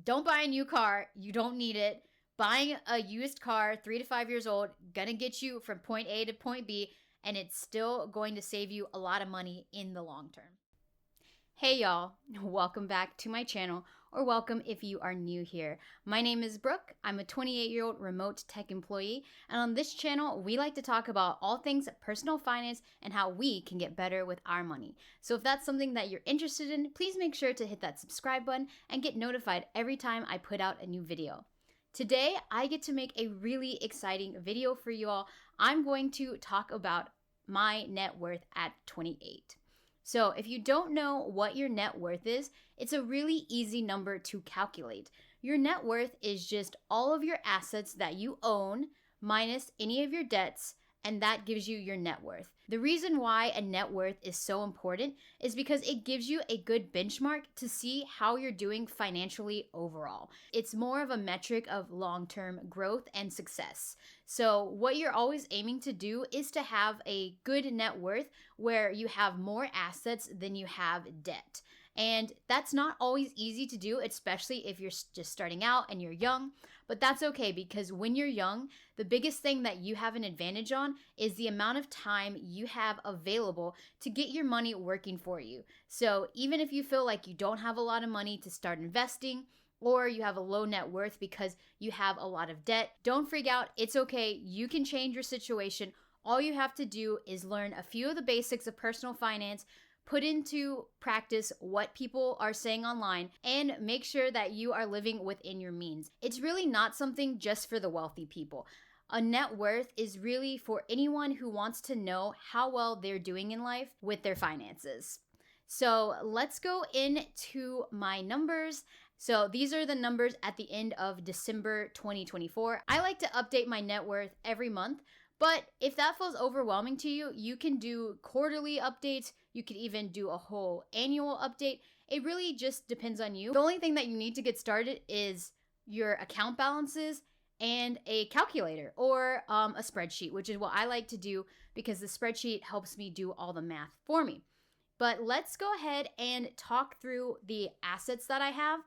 Don't buy a new car. You don't need it. Buying a used car, 3 to 5 years old, gonna get you from point A to point B, and it's still going to save you a lot of money in the long term. Hey y'all, welcome back to my channel, or welcome if you are new here. My name is Brooke. I'm a 28-year-old remote tech employee, and on this channel, we like to talk about all things personal finance and how we can get better with our money. So if that's something that you're interested in, please make sure to hit that subscribe button and get notified every time I put out a new video. Today, I get to make a really exciting video for you all. I'm going to talk about my net worth at 28. So if you don't know what your net worth is, it's a really easy number to calculate. Your net worth is just all of your assets that you own minus any of your debts, and that gives you your net worth. The reason why a net worth is so important is because it gives you a good benchmark to see how you're doing financially overall. It's more of a metric of long-term growth and success. So what you're always aiming to do is to have a good net worth where you have more assets than you have debt. And that's not always easy to do, especially if you're just starting out and you're young. But that's okay, because when you're young, the biggest thing that you have an advantage on is the amount of time you have available to get your money working for you. So even if you feel like you don't have a lot of money to start investing, or you have a low net worth because you have a lot of debt, don't freak out. It's okay. You can change your situation. All you have to do is learn a few of the basics of personal finance, put into practice what people are saying online, and make sure that you are living within your means. It's really not something just for the wealthy people. A net worth is really for anyone who wants to know how well they're doing in life with their finances. So let's go into my numbers. So these are the numbers at the end of December 2024. I like to update my net worth every month, but if that feels overwhelming to you, you can do quarterly updates. You could even do a whole annual update. It really just depends on you. The only thing that you need to get started is your account balances and a calculator or a spreadsheet, which is what I like to do because the spreadsheet helps me do all the math for me. But let's go ahead and talk through the assets that I have,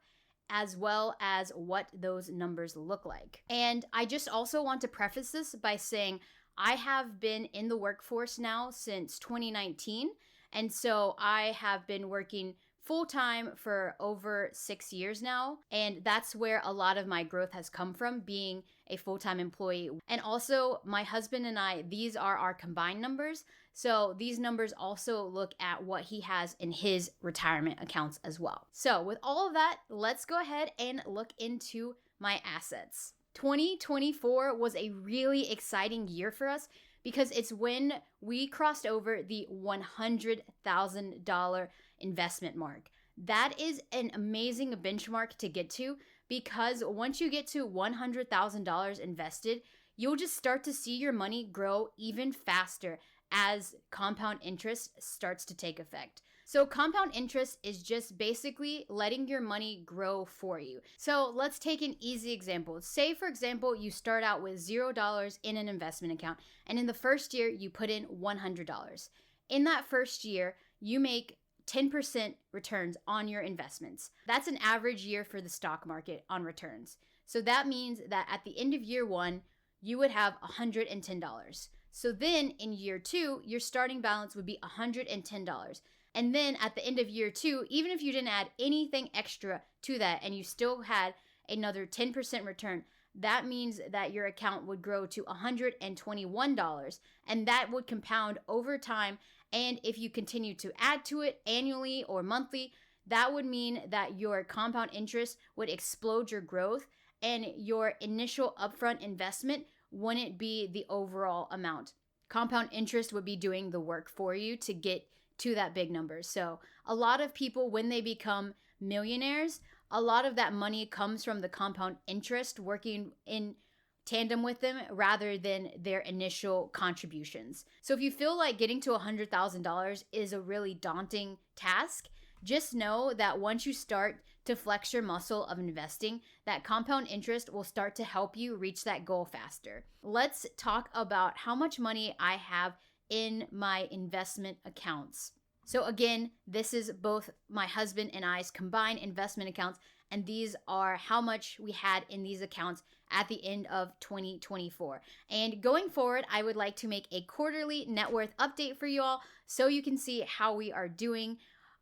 as well as what those numbers look like. And I just also want to preface this by saying I have been in the workforce now since 2019. And so I have been working full-time for over 6 years now. And that's where a lot of my growth has come from, being a full-time employee. And also my husband and I, these are our combined numbers. So these numbers also look at what he has in his retirement accounts as well. So with all of that, let's go ahead and look into my assets. 2024 was a really exciting year for us because it's when we crossed over the $100,000 investment mark. That is an amazing benchmark to get to, because once you get to $100,000 invested, you'll just start to see your money grow even faster as compound interest starts to take effect. So compound interest is just basically letting your money grow for you. So let's take an easy example. Say, for example, you start out with $0 in an investment account, and in the first year, you put in $100. In that first year, you make 10% returns on your investments. That's an average year for the stock market on returns. So that means that at the end of year one, you would have $110. So then in year two, your starting balance would be $110. And then at the end of year two, even if you didn't add anything extra to that and you still had another 10% return, that means that your account would grow to $121, and that would compound over time. And if you continue to add to it annually or monthly, that would mean that your compound interest would explode your growth, and your initial upfront investment wouldn't be the overall amount. Compound interest would be doing the work for you to get to that big number. So a lot of people, when they become millionaires, a lot of that money comes from the compound interest working in tandem with them rather than their initial contributions. So if you feel like getting to $100,000 is a really daunting task, just know that once you start to flex your muscle of investing, that compound interest will start to help you reach that goal faster. Let's talk about how much money I have in my investment accounts. So again, this is both my husband and I's combined investment accounts, And these are how much we had in these accounts at the end of 2024. And going forward, I would like to make a quarterly net worth update for you all so you can see how we are doing.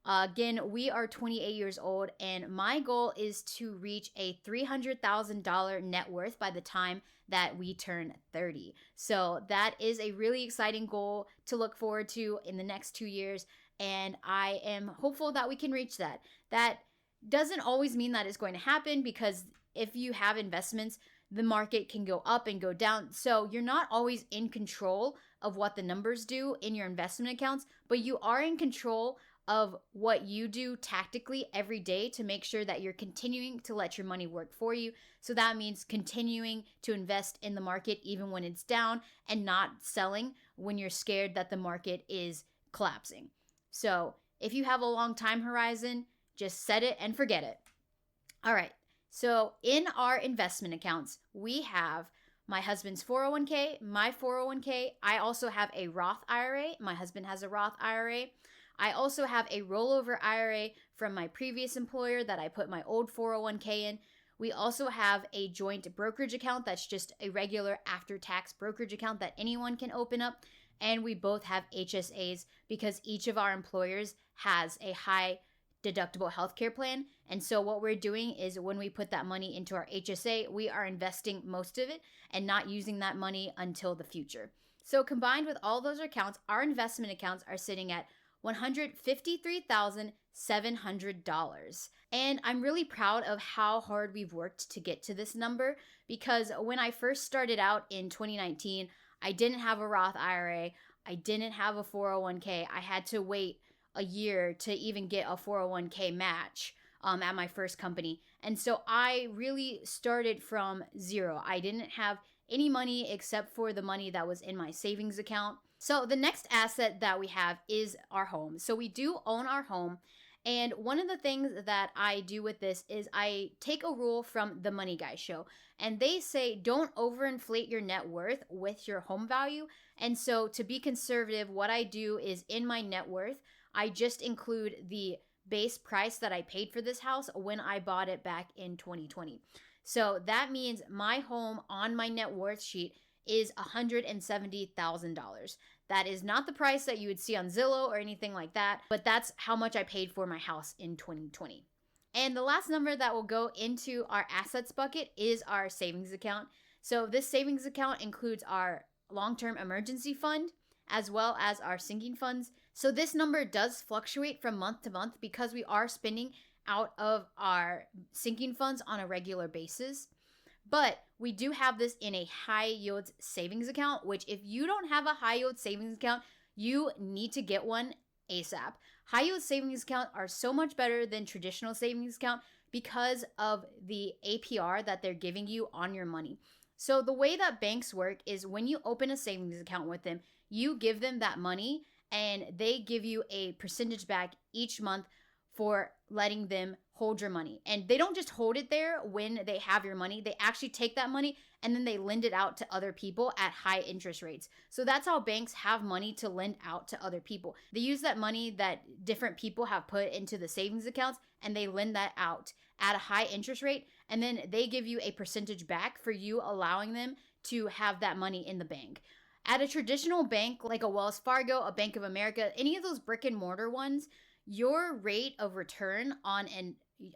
Again, we are 28 years old, and my goal is to reach a $300,000 net worth by the time that we turn 30. So that is a really exciting goal to look forward to in the next 2 years, and I am hopeful that we can reach that. That doesn't always mean that it's going to happen, because if you have investments, the market can go up and go down. So you're not always in control of what the numbers do in your investment accounts, but you are in control of what you do tactically every day to make sure that you're continuing to let your money work for you. So that means continuing to invest in the market even when it's down, and not selling when you're scared that the market is collapsing. So if you have a long time horizon, just set it and forget it. All right. So in our investment accounts, we have my husband's 401k, my 401k. I also have a Roth IRA. My husband has a Roth IRA. I also have a rollover IRA from my previous employer that I put my old 401k in. We also have a joint brokerage account that's just a regular after-tax brokerage account that anyone can open up. And we both have HSAs because each of our employers has a high deductible healthcare plan. And so what we're doing is when we put that money into our HSA, we are investing most of it and not using that money until the future. So combined with all those accounts, our investment accounts are sitting at $153,700. And I'm really proud of how hard we've worked to get to this number, because when I first started out in 2019, I didn't have a Roth IRA. I didn't have a 401k. I had to wait a year to even get a 401k match at my first company. And so I really started from zero. I didn't have any money except for the money that was in my savings account. So the next asset that we have is our home. So we do own our home. And one of the things that I do with this is I take a rule from the Money Guy show. And they say don't overinflate your net worth with your home value. And so to be conservative, what I do is in my net worth, I just include the base price that I paid for this house when I bought it back in 2020. So that means my home on my net worth sheet is $170,000. That is not the price that you would see on Zillow or anything like that, but that's how much I paid for my house in 2020. And the last number that will go into our assets bucket is our savings account. So this savings account includes our long-term emergency fund as well as our sinking funds. So this number does fluctuate from month to month because we are spending out of our sinking funds on a regular basis. But we do have this in a high yield savings account, which if you don't have a high yield savings account, you need to get one ASAP. High yield savings account are so much better than traditional savings account because of the APR that they're giving you on your money. So the way that banks work is when you open a savings account with them, you give them that money and they give you a percentage back each month for letting them hold your money. And they don't just hold it there when they have your money. They actually take that money and then they lend it out to other people at high interest rates. So that's how banks have money to lend out to other people. They use that money that different people have put into the savings accounts and they lend that out at a high interest rate. And then they give you a percentage back for you allowing them to have that money in the bank. At a traditional bank like a Wells Fargo, a Bank of America, any of those brick and mortar ones, your rate of return on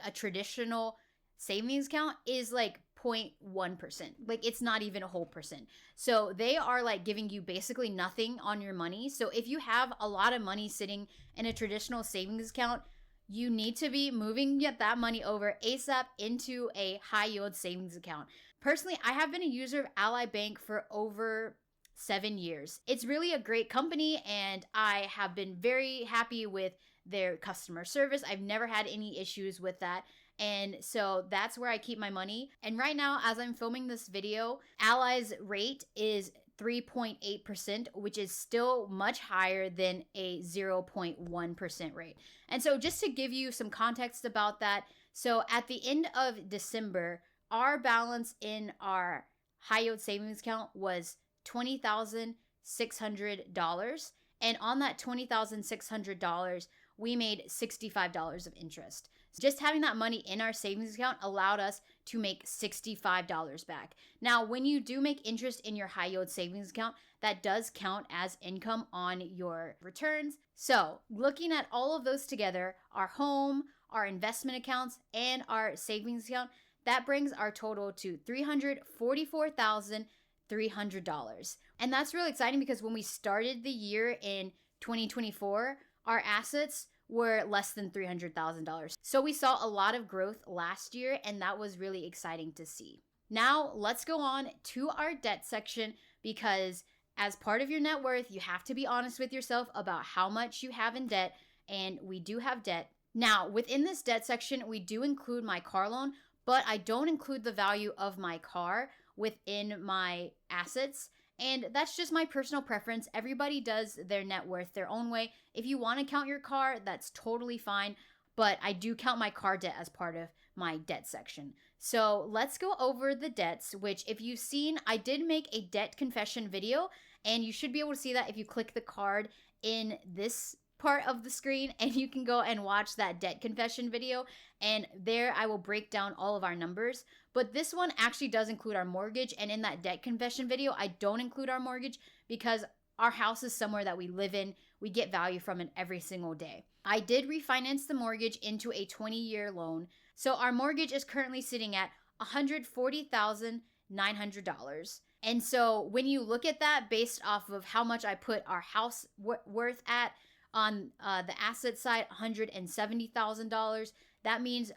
a traditional savings account is like 0.1%. Like it's not even a whole percent. So they are like giving you basically nothing on your money. So if you have a lot of money sitting in a traditional savings account, you need to be moving that money over ASAP into a high yield savings account. Personally, I have been a user of Ally Bank for over 7 years. It's really a great company and I have been very happy with their customer service. I've never had any issues with that. And so that's where I keep my money. And right now, as I'm filming this video, Ally's rate is 3.8%, which is still much higher than a 0.1% rate. And so just to give you some context about that, so at the end of December, our balance in our high yield savings account was $20,600. And on that $20,600, we made $65 of interest. Just having that money in our savings account allowed us to make $65 back. Now, when you do make interest in your high yield savings account, that does count as income on your returns. So, looking at all of those together, our home, our investment accounts, and our savings account, that brings our total to $344,300. And that's really exciting because when we started the year in 2024, our assets were less than $300,000. So we saw a lot of growth last year, and that was really exciting to see. Now, let's go on to our debt section, because as part of your net worth, you have to be honest with yourself about how much you have in debt, and we do have debt. Now, within this debt section, we do include my car loan, but I don't include the value of my car within my assets. And that's just my personal preference. Everybody does their net worth their own way. If you want to count your car, that's totally fine. But I do count my car debt as part of my debt section. So let's go over the debts, which if you've seen, I did make a debt confession video, and you should be able to see that if you click the card in this part of the screen, and you can go and watch that debt confession video, and there I will break down all of our numbers. But this one actually does include our mortgage, and in that debt confession video I don't include our mortgage because our house is somewhere that we live in. We get value from it every single day. I did refinance the mortgage into a 20-year loan, so our mortgage is currently sitting at $140,900. And so when you look at that based off of how much I put our house worth at, on the asset side, $170,000. That means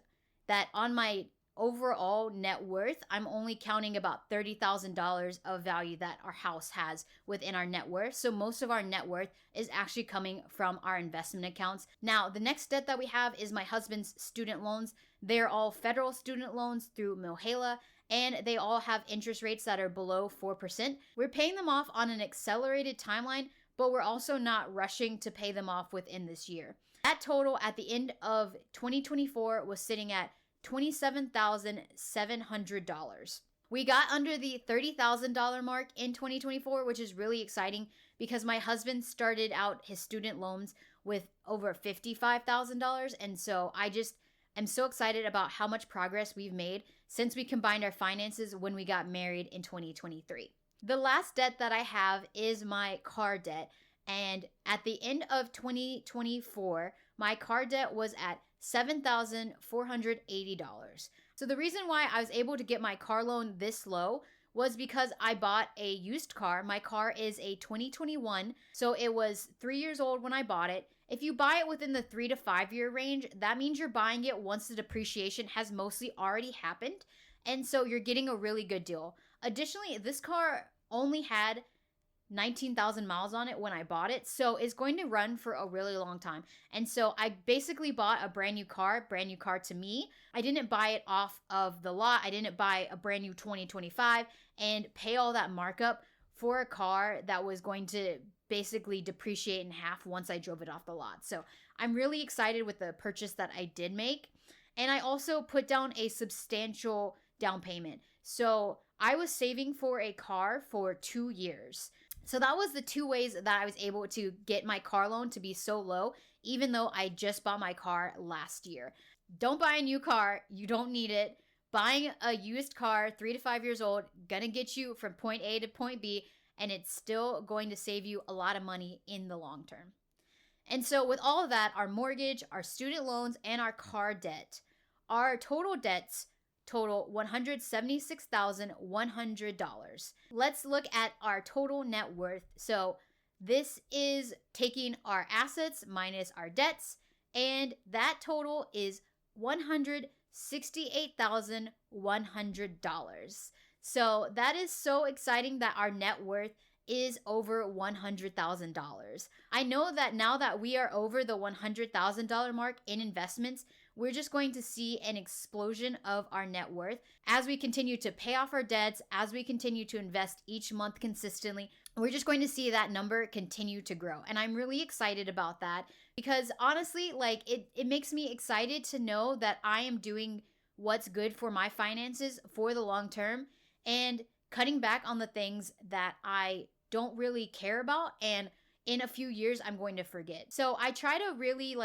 that on my overall net worth, I'm only counting about $30,000 of value that our house has within our net worth. So most of our net worth is actually coming from our investment accounts. Now, the next debt that we have is my husband's student loans. They're all federal student loans through Mohela, and they all have interest rates that are below 4%. We're paying them off on an accelerated timeline, but we're also not rushing to pay them off within this year. That total at the end of 2024 was sitting at $27,700. We got under the $30,000 mark in 2024, which is really exciting because my husband started out his student loans with over $55,000. And so I just am so excited about how much progress we've made since we combined our finances when we got married in 2023. The last debt that I have is my car debt. And at the end of 2024, my car debt was at $7,480. So the reason why I was able to get my car loan this low was because I bought a used car. My car is a 2021, so it was 3 years old when I bought it. If you buy it within the 3 to 5 year range, that means you're buying it once the depreciation has mostly already happened. And so you're getting a really good deal. Additionally, this car only had 19,000 miles on it when I bought it, so it's going to run for a really long time. And so I basically bought a brand new car to me. I didn't buy it off of the lot. I didn't buy a brand new 2025 and pay all that markup for a car that was going to basically depreciate in half once I drove it off the lot. So I'm really excited with the purchase that I did make. And I also put down a substantial down payment. So I was saving for a car for 2 years. So that was the two ways that I was able to get my car loan to be so low, even though I just bought my car last year. Don't buy a new car. You don't need it. Buying a used car, 3 to 5 years old, gonna get you from point A to point B, and it's still going to save you a lot of money in the long term. And so with all of that, our mortgage, our student loans, and our car debt, our total debts total $176,100. Let's look at our total net worth. So this is taking our assets minus our debts, and that total is $168,100. So that is so exciting that our net worth is over $100,000. I know that now that we are over the $100,000 mark in investments, we're just going to see an explosion of our net worth as we continue to pay off our debts, as we continue to invest each month consistently. We're just going to see that number continue to grow. And I'm really excited about that because honestly, like it makes me excited to know that I am doing what's good for my finances for the long term and cutting back on the things that I don't really care about and in a few years I'm going to forget. So I try to really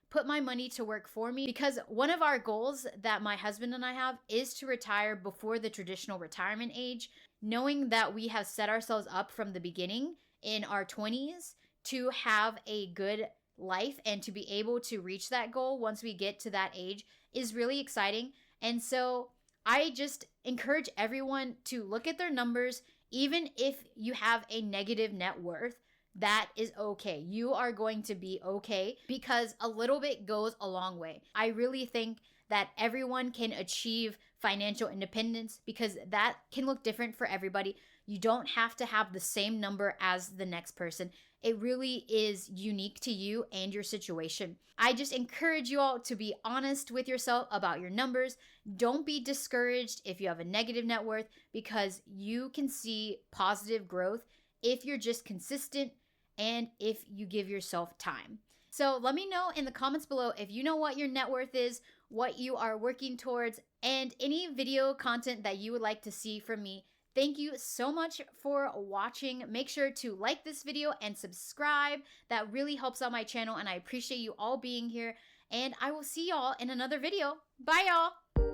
put my money to work for me, because one of our goals that my husband and I have is to retire before the traditional retirement age, knowing that we have set ourselves up from the beginning in our 20s to have a good life and to be able to reach that goal once we get to that age is really exciting. And so I just encourage everyone to look at their numbers. Even if you have a negative net worth, that is okay. You are going to be okay, because a little bit goes a long way. I really think that everyone can achieve financial independence, because that can look different for everybody. You don't have to have the same number as the next person. It really is unique to you and your situation. I just encourage you all to be honest with yourself about your numbers. Don't be discouraged if you have a negative net worth, because you can see positive growth if you're just consistent and if you give yourself time. So let me know in the comments below if you know what your net worth is, what you are working towards, and any video content that you would like to see from me. Thank you so much for watching. Make sure to like this video and subscribe. That really helps out my channel, and I appreciate you all being here. And I will see y'all in another video. Bye, y'all.